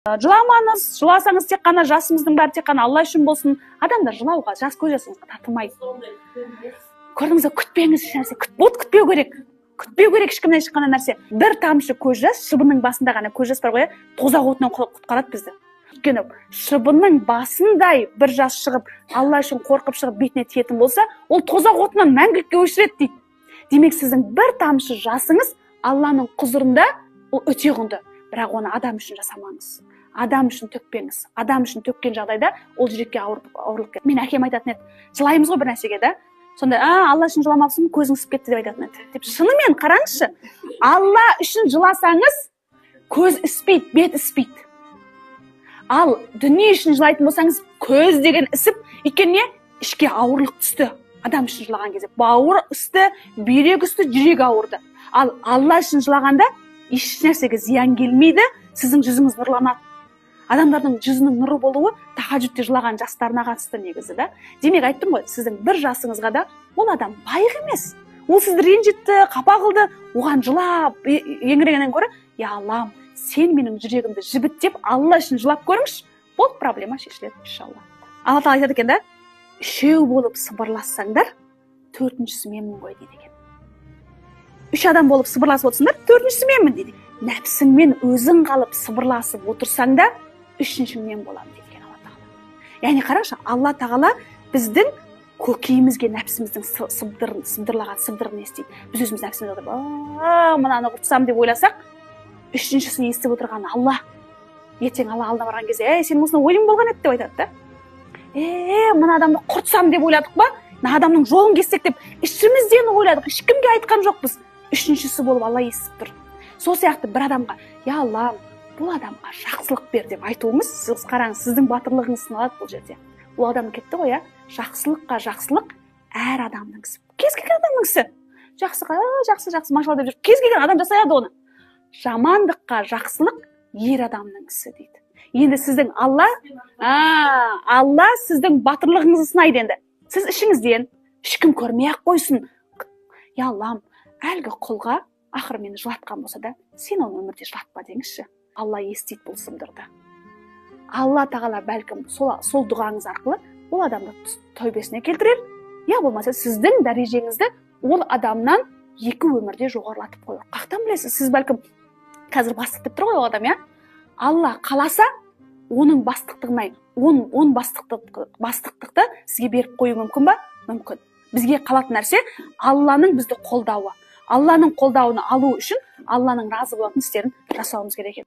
Жыламаңыз, жыласаңыз тек қана жасымыздың бәрі тек қана Алла үшін болсын. Адамдар жылауға, жас көз жасыңызға татымайды. Көрдіңіз бе, күтпеңіз ешнәрсе. Күтпеу керек. Күтпеу керек ешкімнен ешқандай нәрсе. Бір тамшы көз жас, шыбынның басында ғана көз жас бар ғой, тозақ отынан құтқарады бізді. Өйткені шыбынның басындай бір жас шығып, Алла үшін қорқып шығып бетіне тиетін болса, ол тозақ отынан мәңгілікке өшіреді дейді. Демек сіздің бір тамшы жасыңыз Алланың құзырында ол өте құнды. Бірақ оны адам үшін жасамаңыз. Адам үшін төкпеңіз. Адам үшін төккен жағдайда ол жүрекке ауырлық келеді. Мен әкем айтатын еді, жылаймыз ғой бір нәрсеге да. Сонда, Алла үшін жыламапсың, көзің ісіп кетті деп айтатын еді. Деп шынымен қараңызшы. Алла үшін жыласаңыз, көз іспейді, бет іспейді. Ал дүние үшін жылайтын болсаңыз, көз деген ісіп, өйткені ішке ауырлық түсті. Адам үшін жылаған кезде бауыр үсті, бүйрек үсті, жүрек ауырды. Ал Алла үшін жылағанда еш нәрсеге зиян келмейді, сіздің жүзіңіз нұрланады. Адамдардың жүзінің нұры болуы тахаджудте жылаған жастарына қатысты негізі да. Демек айттым ғой, сіздің бір жасыңызға да ол адам байық емес. Ол сізді ренжітті, қапа қылды, оған жылап, еңірегеннен гөрі, я Аллам, сен менің жүрегімді жібіттеп, Алла үшін жылап көріңізші, бұл проблема шешіледі, иншалла. Алла тағала айтады екен да, үшеу болып сыбырлассаңдар, төртіншісі менмін ғой дейді екен. Үш адам болып сыбырласып отырсыңдар, төртіншісі менмін дейді. Нәпсіңмен өзің қалып сыбырласып отырсаң да, үшіншің мен боламын дейді екен Алла тағала. Яғни қараңызшы, Алла тағала біздің көкейімізге нәпсіміздің сыбдырын естиді. Біз өзіміз нәпсімізді отырып, мынаны құртсам деп ойласақ, үшіншісі естіп отырған Алла. Ертең Алла алдына барған кезде, сенің осындай ойың болған еді деп айтады да. Мына адамды құртсам деп ойладық па? Мына адамның жолын кессек деп ішімізден ойладық, ешкімге айтқан жоқпыз. Үшіншісі болып Алла естіп тұр. Сол сияқты бір адамға, я Алла, бұл адамға жақсылық бер деп айтуыңыз, сіз қараңыз, сіздің батырлығыңыз сыналады бұл жерде. Ол адам кетті ғой, жақсылыққа жақсылық әр адамның ісі. Кез келген адамның ісі. Жақсы, машалла деп жүр. Кез келген адам жасайды оны. Жамандыққа жақсылық ер адамның ісі дейді. Енді сіздің Алла сіздің батырлығыңызды сынайды енді. Сіз ішіңізден ешкім көрмей-ақ қойсын. Я Аллам, әлгі құлға ақыры мені жылатқан болса да, сен оны өмірде жылатпа деңізші. Алла естиді бұл сыбдырды. Алла тағала бәлкім сол дұғаңыз арқылы ол адамды тәубесіне келтірер, я болмаса сіздің дәрежеңізді ол адамнан екі өмірде жоғарылатып қояр. Қақтан білесіз, сіз бәлкім қазір бастық деп тұр ғой ол адам, Алла қаласа, оның бастықтығына, он бастықтықты сізге беріп қою мүмкін ба? Мүмкін. Бізге қалатын нәрсе Алланың бізді қолдауы. Алланың қолдауын алу үшін Алланың разы болатын істерін жасауымыз керек.